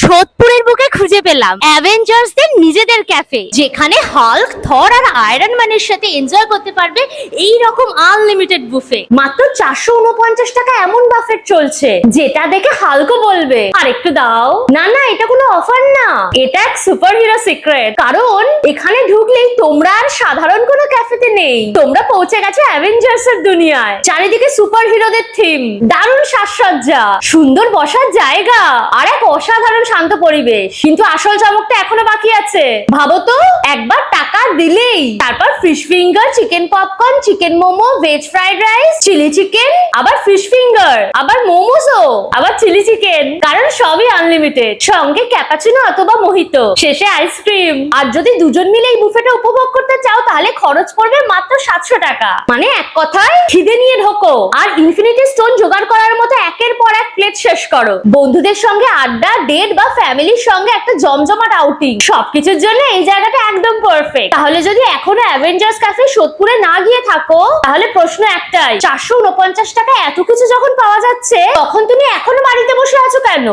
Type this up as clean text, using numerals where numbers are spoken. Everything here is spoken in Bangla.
সোদপুরের বুকে খুঁজে পেলাম অ্যাভেঞ্জার্সদের নিজেদের ক্যাফে, যেখানে হাল্ক, থর আর আয়রন ম্যানের সাথে এনজয় করতে পারবে এই রকম আনলিমিটেড বুফে। মাত্র 449 টাকা এমন বাফেট চলছে যেটা দেখে হাল্কও বলবে আর একটু দাও। না না, এটা কোনো অফার না, এটা এক সুপার হিরো সিক্রেট। কারণ এখানে ঢুকলেই তোমরা আর সাধারণ কোনো ক্যাফেতে নেই, তোমরা পৌঁছে গেছো অ্যাভেঞ্জার্স এর দুনিয়ায়। চারিদিকে সুপার হিরোদের থিম, দারুণ সাজসজ্জা, সুন্দর বসার জায়গা আর এক অসাধারণ শান্ত পরিবেশ। কিন্তু আসল চমকটা এখনো বাকি আছে। ভাবো তো, একবার টাকা দিলেই তারপর fish finger, chicken popcorn, chicken momo, veg fried rice, chilli chicken, আবার ফিশ ফিঙ্গার, আবার মোমোসও, আবার চিলি চিকেন। কারণ সবই আনলিমিটেড, সঙ্গে ক্যাপাচিনো অথবা মোহিতো, শেষে আইসক্রিম। আর যদি দুজন মিলে এই বুফেটা উপভোগ করতে চাও তাহলে খরচ পড়বে মাত্র 700 টাকা। মানে এক কথায় খিদে নিয়ে ঢোকো আর ইনফিনিটি স্টোন জোগাড় করার মতো একের পর এক প্লেট শেষ করো। বন্ধুদের সঙ্গে আড্ডা, ডেট বা ফ্যামিলির সঙ্গে একটা জমজমাট আউটিং, সবকিছুর জন্য এই জায়গাটা একদম পারফেক্ট। তাহলে যদি এখনো অ্যাভেঞ্জার্স ক্যাফে সোদপুরে না গিয়ে থাকো তাহলে প্রশ্ন একটাই, 449 টাকা এত কিছু যখন পাওয়া যাচ্ছে তখন তুমি এখনো বাড়িতে বসে আছো কেন?